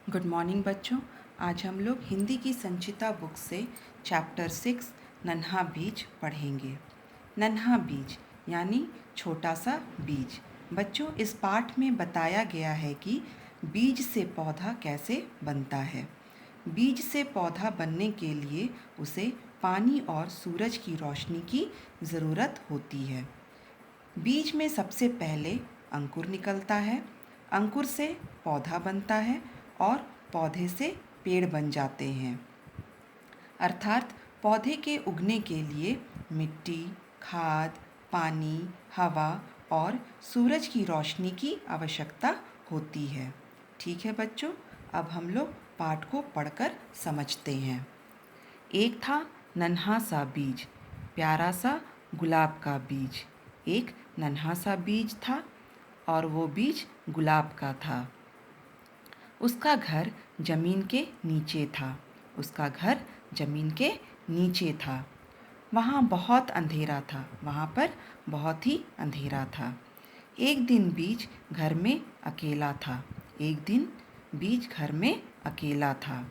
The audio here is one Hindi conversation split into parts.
गुड मॉर्निंग बच्चों। आज हम लोग हिंदी की संचिता बुक से चैप्टर 6 नन्हा बीज पढ़ेंगे। नन्हा बीज यानी छोटा सा बीज। बच्चों, इस पाठ में बताया गया है कि बीज से पौधा कैसे बनता है। बीज से पौधा बनने के लिए उसे पानी और सूरज की रोशनी की ज़रूरत होती है। बीज में सबसे पहले अंकुर निकलता है। अंकुर से पौधा बनता है और पौधे से पेड़ बन जाते हैं। अर्थात पौधे के उगने के लिए मिट्टी, खाद, पानी, हवा और सूरज की रोशनी की आवश्यकता होती है। ठीक है बच्चों, अब हम लोग पाठ को पढ़कर समझते हैं। एक था नन्हा सा बीज, प्यारा सा गुलाब का बीज। एक नन्हा सा बीज था और वो बीज गुलाब का था। उसका घर जमीन के नीचे था। उसका घर जमीन के नीचे था। वहाँ बहुत अंधेरा था। वहाँ पर बहुत ही अंधेरा था। एक दिन बीज घर में अकेला था। एक दिन बीज घर में अकेला था।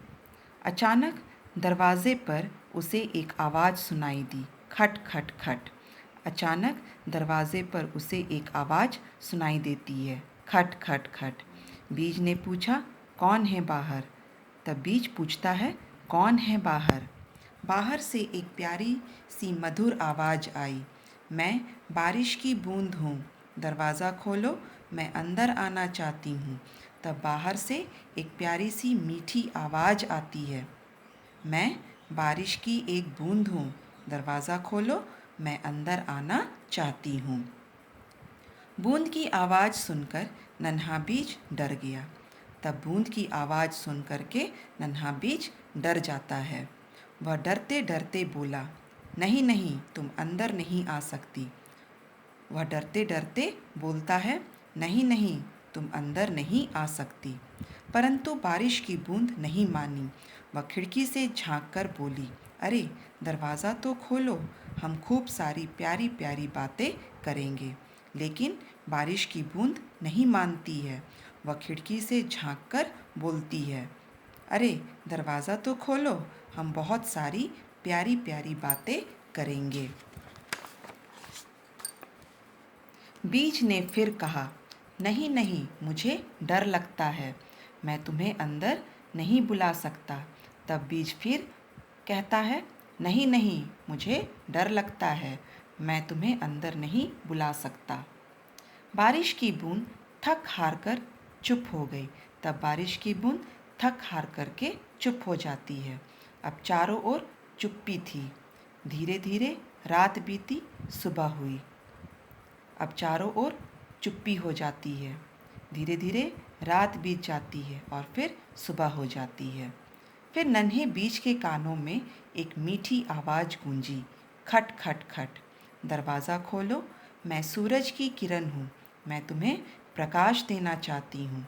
अचानक दरवाजे पर उसे एक आवाज़ सुनाई दी, खट खट खट। अचानक दरवाजे पर उसे एक आवाज़ सुनाई देती है, खट खट खट। बीज ने पूछा, कौन है बाहर? तब बीज पूछता है, कौन है बाहर? बाहर से एक प्यारी सी मधुर आवाज़ आई, मैं बारिश की बूंद हूँ, दरवाज़ा खोलो, मैं अंदर आना चाहती हूँ। तब बाहर से एक प्यारी सी मीठी आवाज़ आती है, मैं बारिश की एक बूंद हूँ, दरवाज़ा खोलो, मैं अंदर आना चाहती हूँ। बूंद की आवाज़ सुनकर नन्हा बीज डर गया। तब बूंद की आवाज़ सुन कर के नन्हा बीज डर जाता है। वह डरते डरते बोला, नहीं नहीं, तुम अंदर नहीं आ सकती। वह डरते डरते बोलता है, नहीं नहीं, तुम अंदर नहीं आ सकती। परंतु बारिश की बूंद नहीं मानी। वह खिड़की से झांक कर बोली, अरे दरवाज़ा तो खोलो, हम खूब सारी प्यारी प्यारी बातें करेंगे। लेकिन बारिश की बूंद नहीं मानती है। वह खिड़की से झांक कर बोलती है, अरे दरवाज़ा तो खोलो, हम बहुत सारी प्यारी प्यारी बातें करेंगे। बीज ने फिर कहा, नहीं नहीं, मुझे डर लगता है, मैं तुम्हें अंदर नहीं बुला सकता। तब बीज फिर कहता है, नहीं नहीं, मुझे डर लगता है, मैं तुम्हें अंदर नहीं बुला सकता। बारिश की बूंद थक हार कर चुप हो गई। तब बारिश की बूंद थक हार करके चुप हो जाती है। अब चारों ओर चुप्पी थी। धीरे धीरे रात बीती, सुबह हुई। अब चारों ओर चुप्पी हो जाती है। धीरे धीरे रात बीत जाती है और फिर सुबह हो जाती है। फिर नन्हे बीज के कानों में एक मीठी आवाज़ गूंजी, खट खट खट। दरवाज़ा खोलो, मैं सूरज की किरण हूँ, मैं तुम्हें प्रकाश देना चाहती हूँ।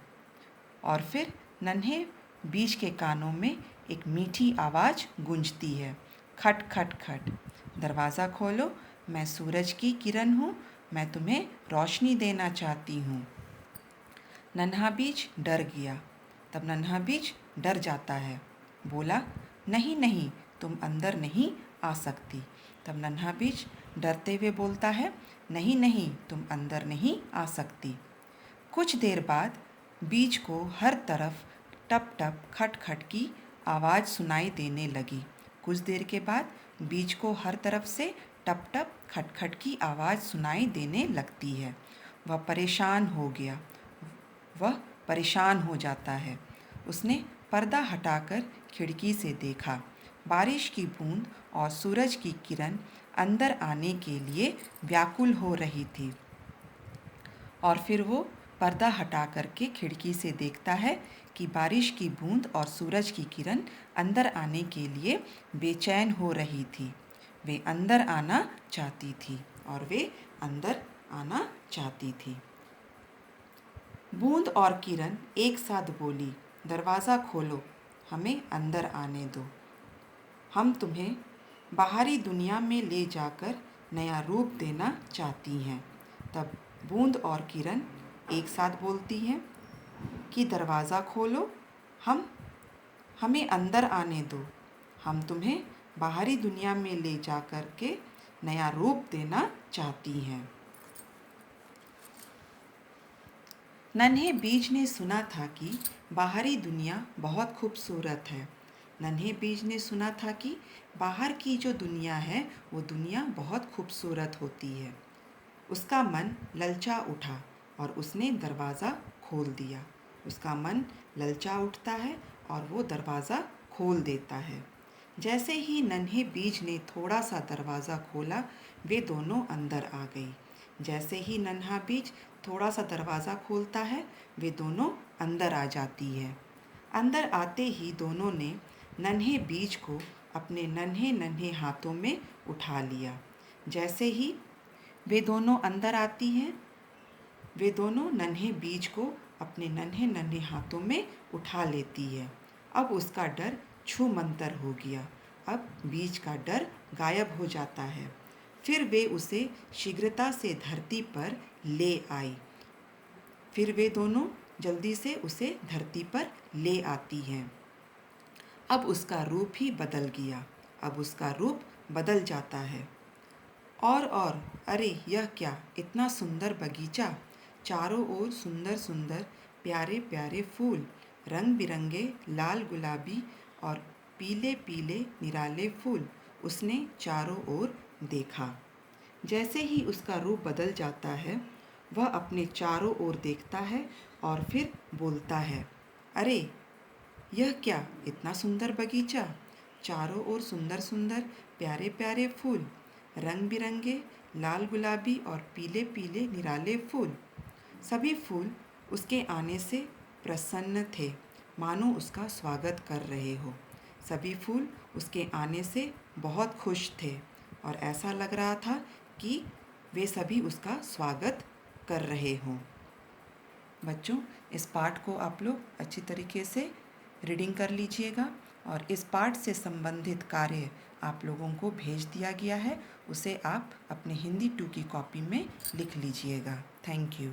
और फिर नन्हे बीज के कानों में एक मीठी आवाज़ गूंजती है, खट खट खट। दरवाज़ा खोलो, मैं सूरज की किरण हूँ, मैं तुम्हें रोशनी देना चाहती हूँ। नन्हा बीज डर गया। तब नन्हा बीज डर जाता है, बोला, नहीं नहीं, तुम अंदर नहीं आ सकती। तब नन्हा बीज डरते हुए बोलता है, नहीं नहीं, तुम अंदर नहीं आ सकती। कुछ देर बाद बीज को हर तरफ टप टप खट खट की आवाज़ सुनाई देने लगी। कुछ देर के बाद बीज को हर तरफ से टप टप खट खट की आवाज़ सुनाई देने लगती है। वह परेशान हो गया। वह परेशान हो जाता है। उसने पर्दा हटाकर खिड़की से देखा। बारिश की बूंद और सूरज की किरण अंदर आने के लिए व्याकुल हो रही थी। और फिर वो पर्दा हटा करके खिड़की से देखता है कि बारिश की बूंद और सूरज की किरण अंदर आने के लिए बेचैन हो रही थी। वे अंदर आना चाहती थी और वे अंदर आना चाहती थी। बूंद और किरण एक साथ बोली, दरवाज़ा खोलो, हमें अंदर आने दो। हम तुम्हें बाहरी दुनिया में ले जाकर नया रूप देना चाहती हैं। तब बूंद और किरण एक साथ बोलती हैं कि दरवाज़ा खोलो, हम हमें अंदर आने दो, हम तुम्हें बाहरी दुनिया में ले जा कर के नया रूप देना चाहती हैं। नन्हे बीज ने सुना था कि बाहरी दुनिया बहुत खूबसूरत है। नन्हे बीज ने सुना था कि बाहर की जो दुनिया है वो दुनिया बहुत खूबसूरत होती है। उसका मन ललचा उठा और उसने दरवाज़ा खोल दिया। उसका मन ललचा उठता है और वो दरवाज़ा खोल देता है। जैसे ही नन्हे बीज ने थोड़ा सा दरवाज़ा खोला, वे दोनों अंदर आ गई। जैसे ही नन्हा बीज थोड़ा सा दरवाज़ा खोलता है, वे दोनों अंदर आ जाती है। अंदर आते ही दोनों ने नन्हे बीज को अपने नन्हे नन्हे हाथों में उठा लिया। जैसे ही वे दोनों अंदर आती हैं, वे दोनों नन्हे बीज को अपने नन्हे नन्हे हाथों में उठा लेती है। अब उसका डर छूमंतर हो गया। अब बीज का डर गायब हो जाता है। फिर वे उसे शीघ्रता से धरती पर ले आई। फिर वे दोनों जल्दी से उसे धरती पर ले आती हैं। अब उसका रूप ही बदल गया। अब उसका रूप बदल जाता है। और अरे यह क्या, इतना सुंदर बगीचा, चारों ओर सुंदर सुंदर प्यारे प्यारे फूल, रंग बिरंगे लाल गुलाबी और पीले पीले निराले फूल। उसने चारों ओर देखा। जैसे ही उसका रूप बदल जाता है, वह अपने चारों ओर देखता है और फिर बोलता है, अरे यह क्या, इतना सुंदर बगीचा, चारों ओर सुंदर सुंदर प्यारे प्यारे फूल, रंग बिरंगे लाल गुलाबी और पीले पीले निराले फूल। सभी फूल उसके आने से प्रसन्न थे, मानो उसका स्वागत कर रहे हो। सभी फूल उसके आने से बहुत खुश थे और ऐसा लग रहा था कि वे सभी उसका स्वागत कर रहे हों। बच्चों, इस पाठ को आप लोग अच्छी तरीके से रीडिंग कर लीजिएगा और इस पाठ से संबंधित कार्य आप लोगों को भेज दिया गया है, उसे आप अपने हिंदी 2 की कॉपी में लिख लीजिएगा। Thank you.